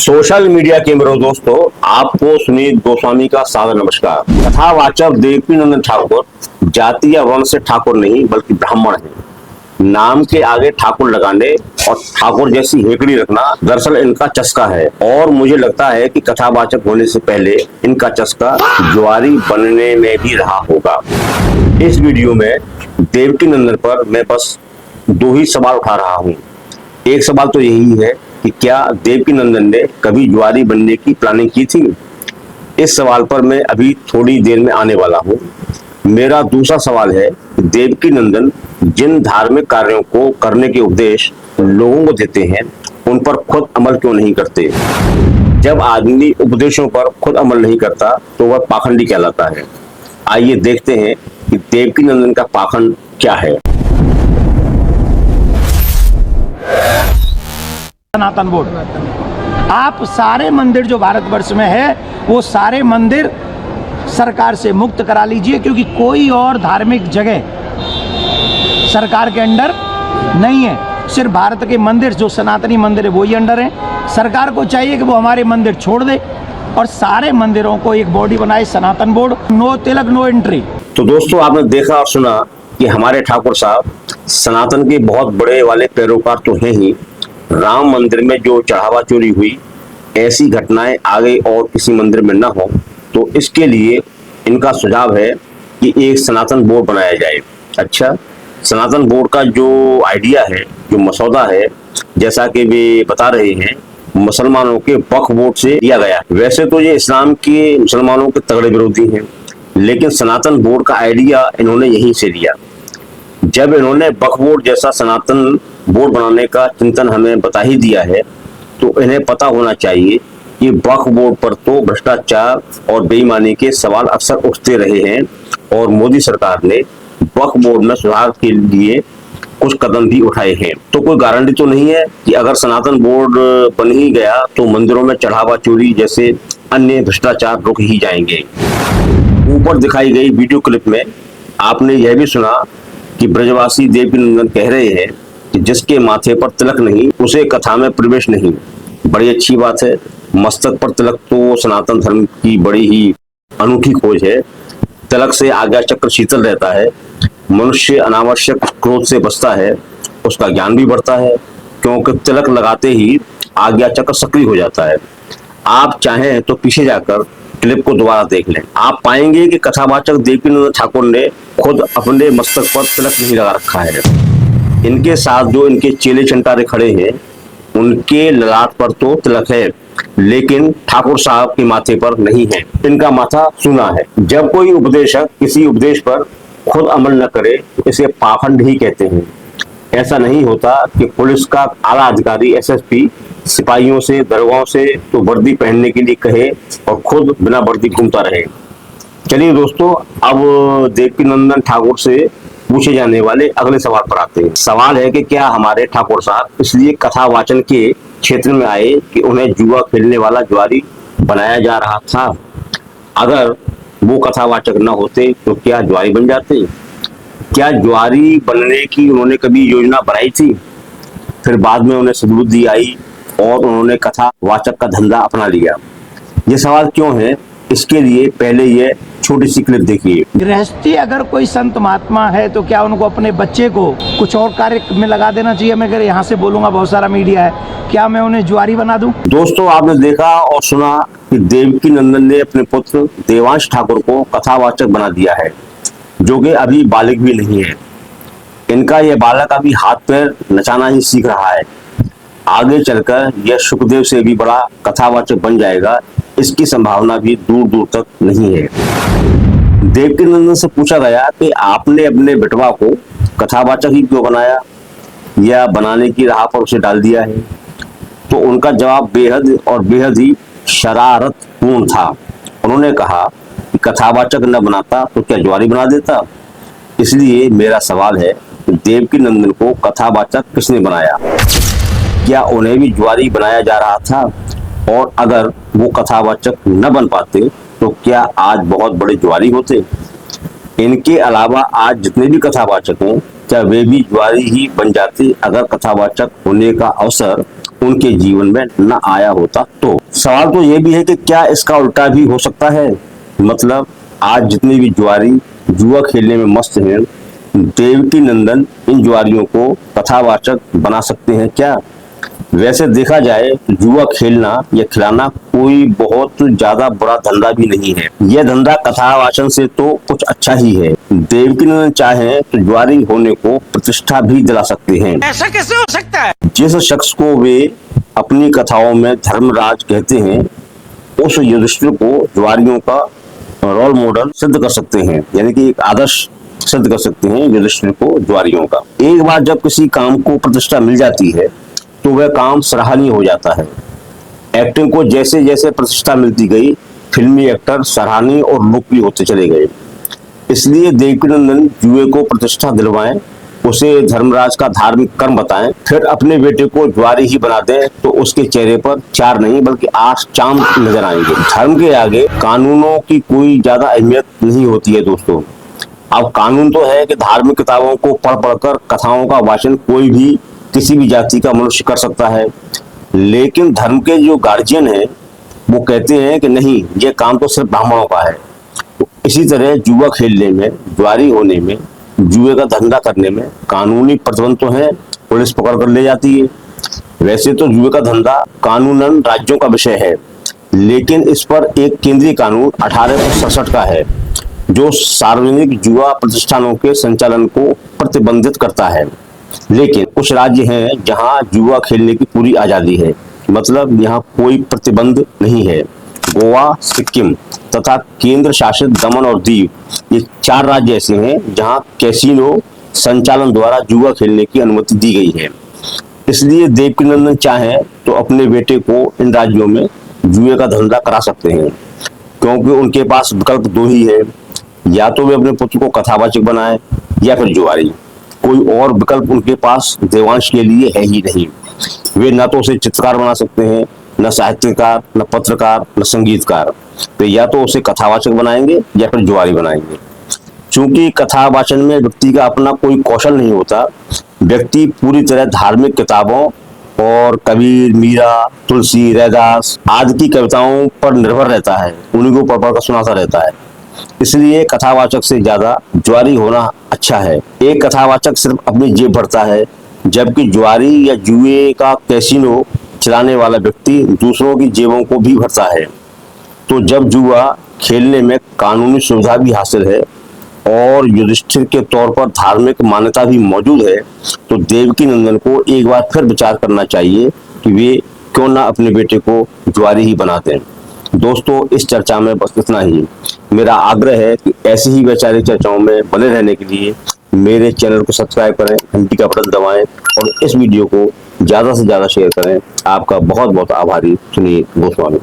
Social media के मेरे दोस्तों, आपको सुनील गोस्वामी का सादर नमस्कार। कथावाचक देवकीनंदन ठाकुर जाति या वर्ण से ठाकुर नहीं बल्कि ब्राह्मण हैं। नाम के आगे ठाकुर लगाने और ठाकुर जैसी हेकड़ी रखना दरअसल इनका चस्का है, और मुझे लगता है कि कथावाचक होने से पहले इनका चस्का ज्वारी बनने में भी रहा होगा। इस वीडियो में देवकीनंदन पर मैं बस दो ही सवाल उठा रहा हूँ। एक सवाल तो यही है कि क्या देवकीनंदन ने कभी ज्वारी बनने की प्लानिंग की थी? इस सवाल पर मैं अभी थोड़ी देर में आने वाला हूँ। मेरा दूसरा सवाल है कि देवकीनंदन जिन धार्मिक कार्यों को करने के उपदेश लोगों को देते हैं, उन पर खुद अमल क्यों नहीं करते? जब आदमी उपदेशों पर खुद अमल नहीं करता तो वह पाखंडी कहलाता है। आइए देखते हैं कि देवकीनंदन का पाखंड क्या है। सनातन बोर्ड, आप सारे मंदिर जो भारतवर्ष में है वो सारे मंदिर सरकार से मुक्त करा लीजिए, क्योंकि कोई और धार्मिक जगह सरकार के अंडर नहीं है। सिर्फ भारत के मंदिर जो सनातनी मंदिर है वही अंडर है। सरकार को चाहिए कि वो हमारे मंदिर छोड़ दे और सारे मंदिरों को एक बॉडी बनाए, सनातन बोर्ड। नो तिलक नो एंट्री। तो दोस्तों, आपने देखा और सुना कि हमारे ठाकुर साहब सनातन के बहुत बड़े वाले पैरोकार तो हैं ही। राम मंदिर में जो चढ़ावा चोरी हुई, ऐसी घटनाएं आगे और किसी मंदिर में न हो, तो इसके लिए इनका सुझाव है कि एक सनातन बोर्ड बनाया जाए। अच्छा, सनातन बोर्ड का जो आइडिया है, जो मसौदा है, जैसा कि वे बता रहे हैं, मुसलमानों के वक्फ बोर्ड से दिया गया। वैसे तो ये इस्लाम के मुसलमानों के तगड़े विरोधी हैं, लेकिन सनातन बोर्ड का आइडिया इन्होंने यहीं से लिया। जब इन्होंने वक्फ बोर्ड जैसा सनातन बोर्ड बनाने का चिंतन हमें बता ही दिया है, तो इन्हें पता होना चाहिए कि वक्फ बोर्ड पर तो भ्रष्टाचार और बेईमानी के सवाल अक्सर उठते रहे हैं, और मोदी सरकार ने वक्फ बोर्ड में सुधार के लिए कुछ कदम भी उठाए हैं। तो कोई गारंटी तो नहीं है कि अगर सनातन बोर्ड बन ही गया तो मंदिरों में चढ़ावा चोरी जैसे अन्य भ्रष्टाचार रुक ही जाएंगे। ऊपर दिखाई गई वीडियो क्लिप में आपने यह भी सुना कि ब्रजवासी देवकीनंदन कह रहे हैं कि जिसके माथे पर तिलक नहीं उसे कथा में प्रवेश नहीं। बड़ी अच्छी बात है। मस्तक पर तिलक तो सनातन धर्म की बड़ी ही अनूठी खोज है। तिलक से आज्ञा चक्र शीतल रहता है, मनुष्य अनावश्यक क्रोध से बचता है, उसका ज्ञान भी बढ़ता है, क्योंकि तिलक लगाते ही आज्ञा चक्र सक्रिय हो जाता है। आप चाहें तो पीछे जाकर क्लिप को दोबारा देख लें। आप पाएंगे कि कथावाचक देवकीनंदन ठाकुर ने खुद अपने मस्तक पर तिलक नहीं लगा रखा है। इनके साथ जो इनके चेले चंटारे खड़े हैं, उनके ललाट पर तो तिलक है, लेकिन ठाकुर साहब के माथे पर नहीं है। इनका माथा सूना है। जब कोई उपदेशक किसी उपदेश पर खुद अमल न करे, इसे पाखंड ही कहते हैं। ऐसा नहीं होता कि पुलिस का आला अधिकारी एसएसपी सिपाहियों से, दरोगाओं से तो वर्दी पहनने के लिए कहे और खुद बिना वर्दी घूमता रहे। चलिए दोस्तों, अब देवकीनंदन ठाकुर से पूछे जाने वाले अगले सवाल पर आते हैं। सवाल है कि क्या हमारे ठाकुर साहब इसलिए कथा वाचन के क्षेत्र में आए कि उन्हें जुआ खेलने वाला ज्वारी बनाया जा रहा था? अगर वो कथावाचक न होते तो क्या ज्वारी बन जाते? क्या ज्वारी बनने की उन्होंने कभी योजना बनाई थी? फिर बाद में उन्हें सद्बुद्धि आई और उन्होंने कथावाचक का धंधा अपना लिया। ये सवाल क्यों है, इसके लिए पहले ये छोटी सी क्लिप देखिए। गृहस्थी अगर कोई संत महात्मा है तो क्या उनको अपने बच्चे को कुछ और कार्य में लगा देना चाहिए? मैं अगर यहाँ से बोलूंगा, बहुत सारा मीडिया है, क्या मैं उन्हें ज्वारी बना दूं? दोस्तों, आपने देखा और सुना कि देवकीनंदन ने अपने पुत्र देवांश ठाकुर को कथावाचक बना दिया है, जो कि अभी बालिग भी नहीं है। इनका यह बालक अभी हाथ पैर नचाना ही सीख रहा है। आगे चलकर यह सुखदेव से भी बड़ा कथावाचक बन जाएगा, इसकी संभावना भी दूर दूर तक नहीं है। देवकीनंदन से पूछा गया कि आपने अपने बेटवा को कथावाचक ही क्यों बनाया, या बनाने की राह पर उसे डाल दिया है? तो उनका जवाब बेहद और बेहद ही शरारतपूर्ण था। उन्होंने कहा कि कथावाचक न बनाता तो क्या ज्वारी बना देता? इसलिए मेरा सवाल है कि देवकीनंदन को कथावाचक किसने बनाया? क्या उन्हें भी ज्वारी बनाया जा रहा था? और अगर वो कथावाचक न बन पाते तो क्या आज बहुत बड़े ज्वारी होते? इनके अलावा आज जितने भी कथावाचक हैं, क्या वे भी ज्वारी ही बन जाते अगर कथावाचक होने का अवसर उनके जीवन में न आया होता। तो सवाल तो ये भी है कि क्या इसका उल्टा भी हो सकता है? मतलब आज जितने भी जुआरी जुआ खेलने में मस्त हैं, देवकी नंदन इन जुआरियों को कथावाचक बना सकते हैं क्या? वैसे देखा जाए तो जुआ खेलना या खिलाना कोई बहुत ज्यादा बुरा धंधा भी नहीं है। यह धंधा कथावाचन से तो कुछ अच्छा ही है। देवकी नंदन चाहे तो जुआरी होने को प्रतिष्ठा भी दिला सकते हैं। ऐसा कैसे हो सकता है? जिस शख्स को वे अपनी कथाओं में धर्मराज कहते हैं, उस युधिष्ठिर को जुआरियों का रोल मॉडल सिद्ध कर सकते हैं, यानी कि एक आदर्श सिद्ध कर सकते हैं युधिष्ठिर को जुआरियों का। एक बार जब किसी काम को प्रतिष्ठा मिल जाती है तो वह काम सराहनीय हो जाता है। एक्टिंग को जैसे जैसे प्रतिष्ठा मिलती गई, फिल्मी एक्टर सराहनीय और लोकप्रिय होते चले गए। इसलिए देवकी नंदन जुए को प्रतिष्ठा दिलवाएं, उसे धर्मराज का धार्मिक कर्म बताएं, फिर अपने बेटे को जुआरी ही बना दें, तो उसके चेहरे पर 4 नहीं बल्कि 8 चांद नजर आएंगे। धर्म के आगे कानूनों की कोई ज्यादा अहमियत नहीं होती है दोस्तों। अब कानून तो है कि धार्मिक किताबों को पढ़ पढ़कर कथाओं का वाचन कोई भी किसी भी जाति का मनुष्य कर सकता है, लेकिन धर्म के जो गार्जियन हैं वो कहते हैं कि नहीं, ये काम तो सिर्फ ब्राह्मणों का है। तो इसी तरह जुआ खेलने में, जुआरी होने में, जुए का धंधा करने में कानूनी प्रतिबंध तो है, पुलिस पकड़ कर ले जाती है। वैसे तो जुए का धंधा कानूनन राज्यों का विषय है, लेकिन इस पर एक केंद्रीय कानून 1867 का है जो सार्वजनिक जुआ प्रतिष्ठानों के संचालन को प्रतिबंधित करता है। लेकिन कुछ राज्य हैं जहां जुआ खेलने की पूरी आजादी है, मतलब यहाँ कोई प्रतिबंध नहीं है। गोवा, सिक्किम तथा केंद्र शासित दमन और दीव, ये 4 राज्य ऐसे हैं जहां कैसीनो संचालन द्वारा जुआ खेलने की अनुमति दी गई है। इसलिए देवकी नंदन चाहे तो अपने बेटे को इन राज्यों में जुए का धंधा करा सकते हैं, क्योंकि उनके पास विकल्प 2 ही है, या तो वे अपने पुत्र को कथावाचक बनाएं या फिर जुआरी। कोई और विकल्प उनके पास देवांश के लिए है ही नहीं। वे न तो उसे चित्रकार बना सकते हैं, न साहित्यकार, न पत्रकार, न संगीतकार। तो या तो उसे कथावाचक बनाएंगे या फिर जुआरी बनाएंगे। चूंकि कथावाचन में व्यक्ति का अपना कोई कौशल नहीं होता, व्यक्ति पूरी तरह धार्मिक किताबों और कबीर, मीरा, तुलसी, रैदास आदि की कविताओं पर निर्भर रहता है, उन्हीं को पढ़ कर सुनाता रहता है। इसलिए कथावाचक से ज्यादा जुआरी होना अच्छा है। एक कथावाचक सिर्फ अपनी जेब भरता है, जबकि जुआरी या जुए का कैसीनो चलाने वाला व्यक्ति दूसरों की जेबों को भी भरता है। तो जब जुआ खेलने में कानूनी सुविधा भी हासिल है और युधिष्ठिर के तौर पर धार्मिक मान्यता भी मौजूद है, तो देवकी नंदन को एक बार फिर विचार करना चाहिए कि वे क्यों ना अपने बेटे को जुआरी ही बना दें। दोस्तों, इस चर्चा में बस इतना ही। मेरा आग्रह है कि ऐसी ही वैचारिक चर्चाओं में बने रहने के लिए मेरे चैनल को सब्सक्राइब करें, घंटी का बटन दबाएं और इस वीडियो को ज्यादा से ज्यादा शेयर करें। आपका बहुत बहुत आभारी, सुनील गोस्वामी।